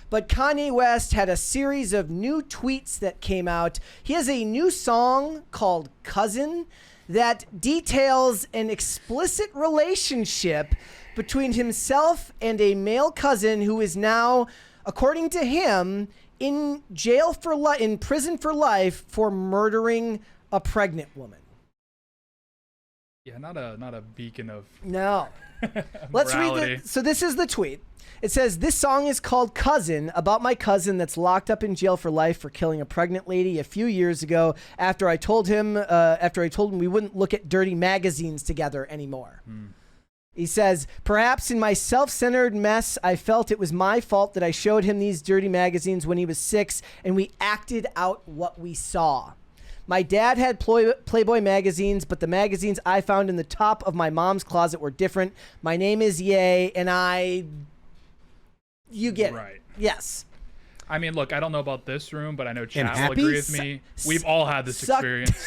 but Kanye West had a series of new tweets that came out. He has a new song called Cousin that details an explicit relationship between himself and a male cousin who is now, according to him, in jail for in prison for life for murdering a pregnant woman. Yeah, not a beacon of no. Let's read it. So this is the tweet. It says, this song is called Cousin, about my cousin that's locked up in jail for life for killing a pregnant lady a few years ago after I told him we wouldn't look at dirty magazines together anymore. He says, perhaps in my self-centered mess, I felt it was my fault that I showed him these dirty magazines when he was 6 and we acted out what we saw. My dad had Playboy magazines, but the magazines I found in the top of my mom's closet were different. My name is Ye, and you get right. it. Yes. I mean, look, I don't know about this room, but I know chat will agree with me. We've all had this experience.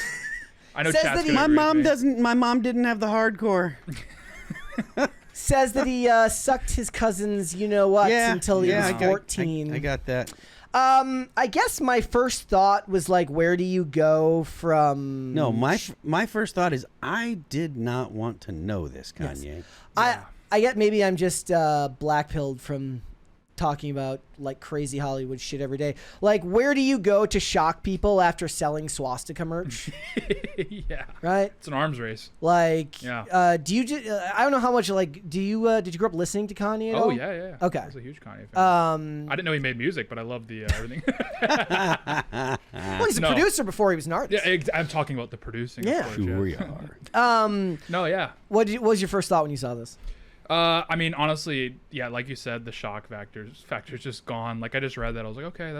I know chat's gonna agree with me. My mom didn't have the hardcore. Says that he sucked his cousin's you-know-what until he was 14. I got that. I guess my first thought was like, where do you go from... No, my first thought is I did not want to know this, Kanye. Yes. I get maybe I'm just blackpilled from talking about like crazy Hollywood shit every day. Like, where do you go to shock people after selling swastika merch? Yeah. Right? It's an arms race. Like, yeah. Do you I don't know how much, like, did you grow up listening to Kanye at all? Yeah. Okay. I was a huge Kanye fan. I didn't know he made music, but I loved the everything. Well, he's a producer before he was an artist. Yeah, I'm talking about the producing. Yeah. Sure we are. No, yeah. What was your first thought when you saw this? I mean, honestly, yeah, like you said, the shock factor's just gone. Like, I just read that. I was like, okay,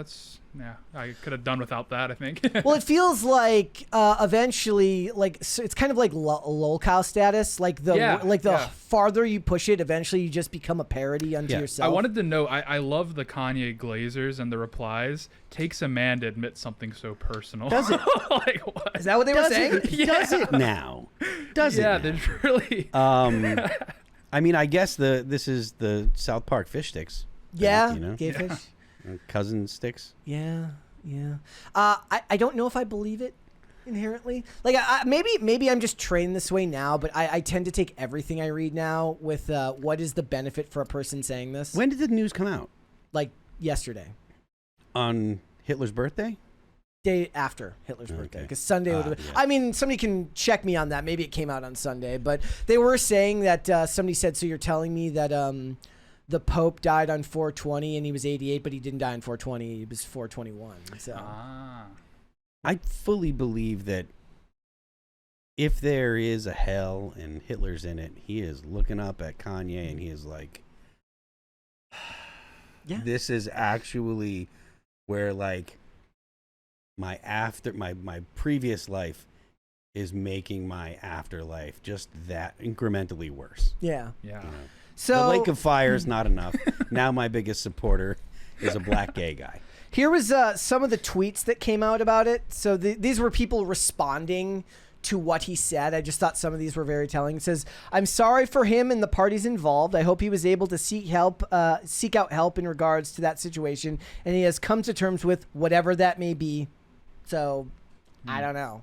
I could have done without that, I think. Well, it feels like eventually, like, it's kind of like lolcow status. Like, the farther you push it, eventually you just become a parody unto yourself. I wanted to know, I love the Kanye glazers and the replies. Takes a man to admit something so personal. Does it? Like, what? Is that what they were saying? Does it now? Does it now? Yeah, there's really... I mean, I guess this is the South Park fish sticks. Yeah, gay fish. Cousin sticks. Yeah. I don't know if I believe it inherently. Like, maybe I'm just trained this way now, but I tend to take everything I read now with what is the benefit for a person saying this. When did the news come out? Like yesterday. On Hitler's birthday? Day after Hitler's birthday, because Sunday would have been... I mean, somebody can check me on that. Maybe it came out on Sunday, but they were saying that somebody said, so you're telling me that the Pope died on 420 and he was 88, but he didn't die on 420, he was 421. So I fully believe that if there is a hell and Hitler's in it, he is looking up at Kanye and he is like, this is actually where, like, my previous life is making my afterlife just that incrementally worse. Yeah. You know? So the Lake of Fire is not enough. Now my biggest supporter is a black gay guy. Here was some of the tweets that came out about it. So these were people responding to what he said. I just thought some of these were very telling. It says, I'm sorry for him and the parties involved. I hope he was able to seek out help in regards to that situation, and he has come to terms with whatever that may be. So, I don't know.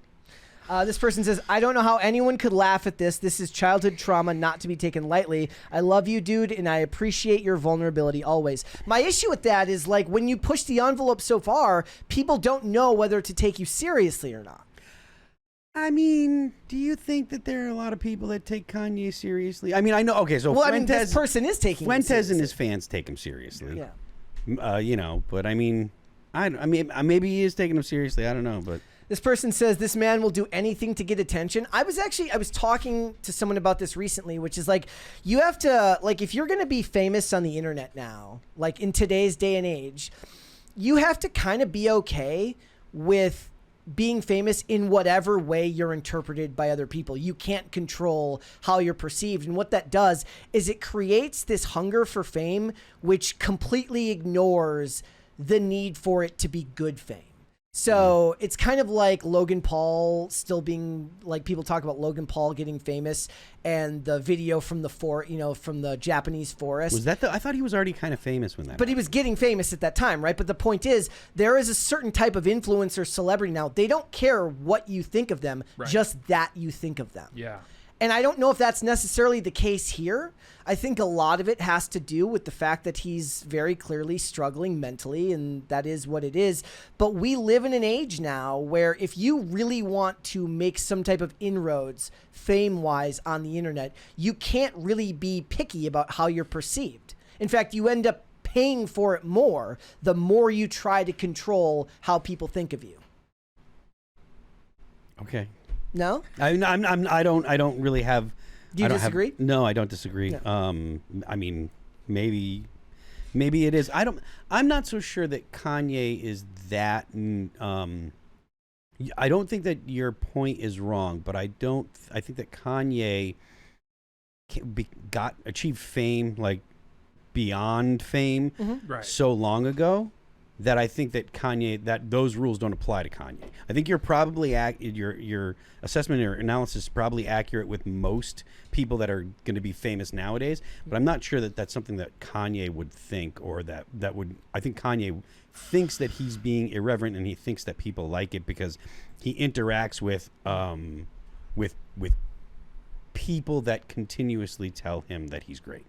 This person says, I don't know how anyone could laugh at this. This is childhood trauma not to be taken lightly. I love you, dude, and I appreciate your vulnerability always. My issue with that is, like, when you push the envelope so far, people don't know whether to take you seriously or not. I mean, do you think that there are a lot of people that take Kanye seriously? I mean, I know. Okay, so well, Fuentes, I mean, this person is taking Fuentes and his fans take him seriously. Yeah. You know, but I mean, maybe he is taking him seriously. I don't know, but this person says this man will do anything to get attention. I was talking to someone about this recently, which is like, you have to, like, if you're going to be famous on the internet now, like in today's day and age, you have to kind of be okay with being famous in whatever way you're interpreted by other people. You can't control how you're perceived. And what that does is it creates this hunger for fame, which completely ignores the need for it to be good fame. So it's kind of like Logan Paul still being like, people talk about Logan Paul getting famous and the video from the from the Japanese forest. Was that I thought he was already kind of famous when that But he was getting famous at that time, right? But the point is, there is a certain type of influencer celebrity now. They don't care what you think of them, just that you think of them. Yeah. And I don't know if that's necessarily the case here. I think a lot of it has to do with the fact that he's very clearly struggling mentally, and that is what it is. But we live in an age now where if you really want to make some type of inroads fame-wise on the internet, you can't really be picky about how you're perceived. In fact, you end up paying for it more the more you try to control how people think of you. Okay. No? I don't really have. Do you disagree? No, I don't disagree. No. I mean, maybe it is. I'm not so sure that Kanye is that. I don't think that your point is wrong, but I think that Kanye achieved fame like beyond fame so long ago that I think that those rules don't apply to Kanye. I think you're probably your assessment or analysis is probably accurate with most people that are going to be famous nowadays, but I'm not sure that that's something that Kanye would think, or that would. I think Kanye thinks that he's being irreverent, and he thinks that people like it because he interacts with people that continuously tell him that he's great,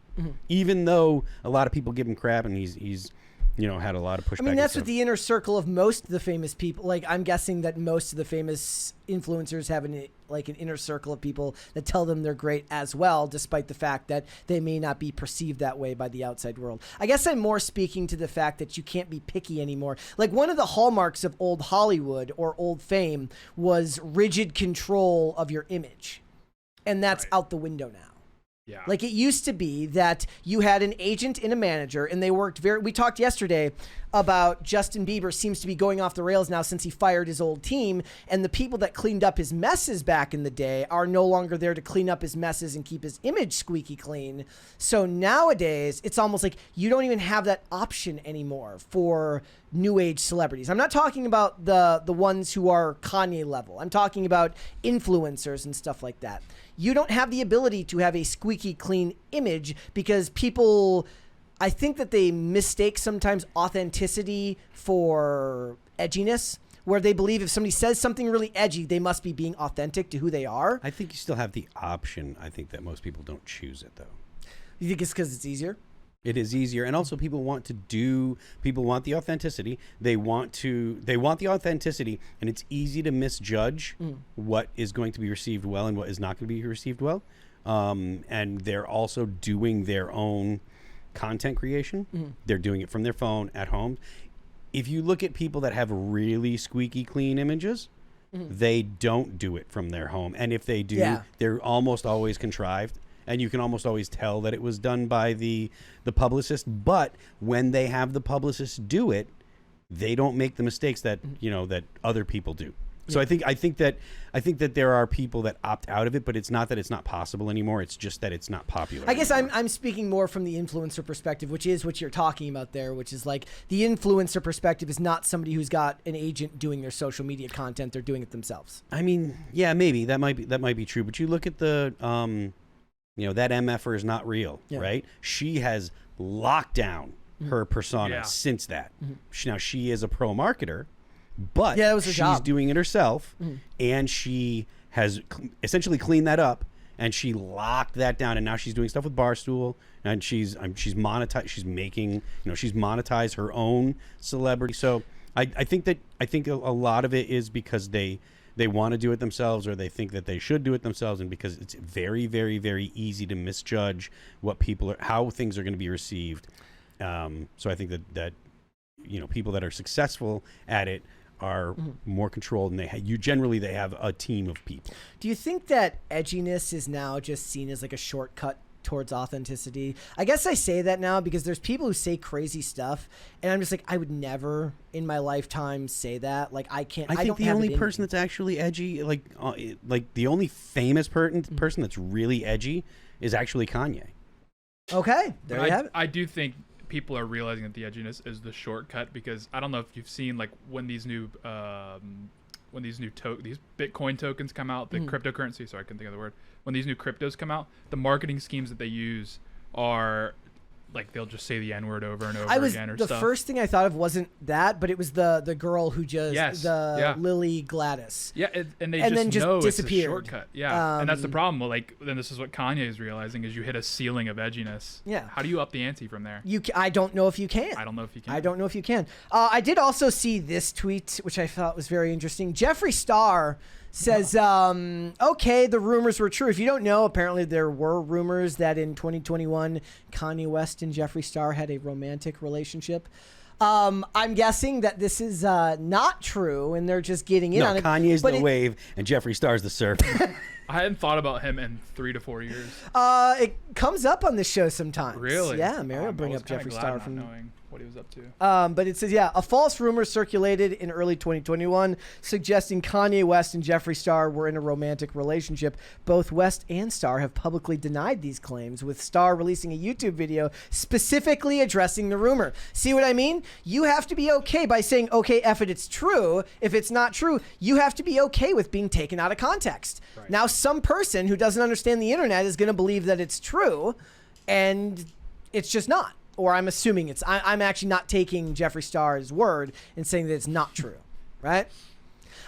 even though a lot of people give him crap, and he's had a lot of pushback. I mean, that's what the inner circle of most of the famous people. Like, I'm guessing that most of the famous influencers have an inner circle of people that tell them they're great as well, despite the fact that they may not be perceived that way by the outside world. I guess I'm more speaking to the fact that you can't be picky anymore. Like, one of the hallmarks of old Hollywood or old fame was rigid control of your image. And that's out the window now. Yeah. Like, it used to be that you had an agent and a manager, and they worked we talked yesterday about Justin Bieber seems to be going off the rails now since he fired his old team, and the people that cleaned up his messes back in the day are no longer there to clean up his messes and keep his image squeaky clean. So nowadays, it's almost like you don't even have that option anymore for new age celebrities. I'm not talking about the ones who are Kanye level. I'm talking about influencers and stuff like that. You don't have the ability to have a squeaky clean image because people, I think that they mistake sometimes authenticity for edginess, where they believe if somebody says something really edgy, they must be being authentic to who they are. I think you still have the option. I think that most people don't choose it, though. You think it's because it's easier? It is easier, and also people want the authenticity. They want the authenticity, and it's easy to misjudge what is going to be received well and what is not going to be received well. And they're also doing their own content creation. They're doing it from their phone at home. If you look at people that have really squeaky clean images, they don't do it from their home, and if they do, they're almost always contrived. And you can almost always tell that it was done by the publicist. But when they have the publicist do it, they don't make the mistakes that that other people do. So I think that there are people that opt out of it, but it's not that it's not possible anymore. It's just that it's not popular. I guess I'm speaking more from the influencer perspective, which is what you're talking about there, which is like the influencer perspective is not somebody who's got an agent doing their social media content. They're doing it themselves. I mean, yeah, maybe that might be true. But you look at the that MFer is not real, right? She has locked down her persona since that. Now, she is a pro marketer, but that was her job. Doing it herself, and she has essentially cleaned that up, and she locked that down, and now she's doing stuff with Barstool, and she's monetized. She's making, she's monetized her own celebrity. So I think a lot of it is because they want to do it themselves, or they think that they should do it themselves, and because it's very, very, very easy to misjudge how things are going to be received. So I think that people that are successful at it are more controlled, and they have a team of people. Do you think that edginess is now just seen as like a shortcut towards authenticity? I guess I say that now because there's people who say crazy stuff, and I'm just like, I would never in my lifetime say that. Like, I can't. I think the only person that's actually edgy, like the only famous person that's really edgy, is actually Kanye. Okay, there you have it. I do think people are realizing that the edginess is the shortcut, because I don't know if you've seen like when these new these Bitcoin tokens come out, the cryptocurrency. Sorry, I couldn't think of the word. When these new cryptos come out, the marketing schemes that they use are like they'll just say the N-word over and over again or the stuff. first thing I thought of wasn't that, but it was the girl who just Lily Gladys. Yeah, and then just know disappeared. It's a shortcut. Yeah, and that's the problem. Like, then this is what Kanye is realizing: is you hit a ceiling of edginess. Yeah. How do you up the ante from there? I don't know if you can. I don't know if you can. I don't know if you can. I did also see this tweet, which I thought was very interesting. Jeffree Star says, okay, the rumors were true. If you don't know, apparently there were rumors that in 2021, Kanye West and Jeffree Star had a romantic relationship. I'm guessing that this is not true, and they're just getting in on it. Kanye's the wave, and Jeffree Star's the surf. I hadn't thought about him in 3 to 4 years. It comes up on the show sometimes. Really? Yeah, Mary will bring up Jeffree Star from knowing what he was up to. But it says, a false rumor circulated in early 2021 suggesting Kanye West and Jeffree Star were in a romantic relationship. Both West and Star have publicly denied these claims, with Star releasing a YouTube video specifically addressing the rumor. See what I mean? You have to be okay by saying, okay, F it, it's true. If it's not true, you have to be okay with being taken out of context. Right. Now, some person who doesn't understand the internet is going to believe that it's true, and it's just not. Or I'm assuming it's. I'm actually not taking Jeffree Star's word and saying that it's not true, right?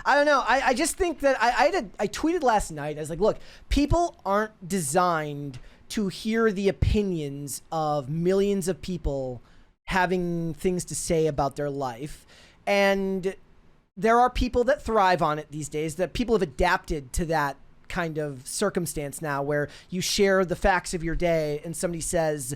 I don't know. I just think that I tweeted last night. I was like, look, people aren't designed to hear the opinions of millions of people having things to say about their life. And there are people that thrive on it these days, that people have adapted to that kind of circumstance now, where you share the facts of your day and somebody says,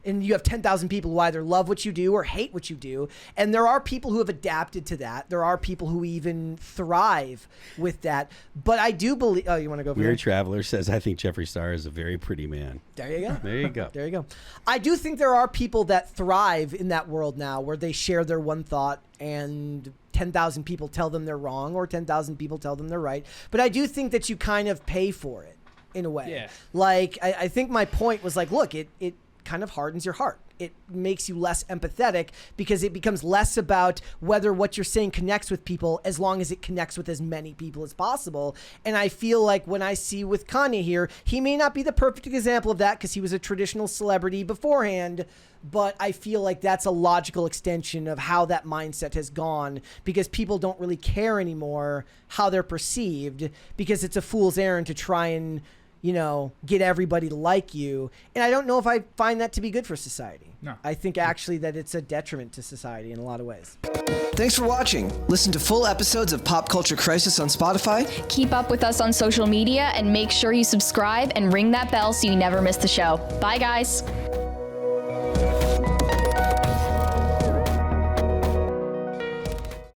and you have 10,000 people who either love what you do or hate what you do. And there are people who have adapted to that. There are people who even thrive with that. But I do believe... Oh, you want to go for Weird Traveler says, I think Jeffree Star is a very pretty man. There you go. There you go. There you go. I do think there are people that thrive in that world now, where they share their one thought and 10,000 people tell them they're wrong, or 10,000 people tell them they're right. But I do think that you kind of pay for it in a way. Yeah. Like, I think my point was like, look, it kind of hardens your heart. It makes you less empathetic, because it becomes less about whether what you're saying connects with people, as long as it connects with as many people as possible. And I feel like when I see with Kanye here, he may not be the perfect example of that, because he was a traditional celebrity beforehand, but I feel like that's a logical extension of how that mindset has gone, because people don't really care anymore how they're perceived, because it's a fool's errand to try and get everybody to like you. And I don't know if I find that to be good for society. No. I think actually that it's a detriment to society in a lot of ways. Thanks for watching. Listen to full episodes of Pop Culture Crisis on Spotify. Keep up with us on social media, and make sure you subscribe and ring that bell so you never miss the show. Bye, guys.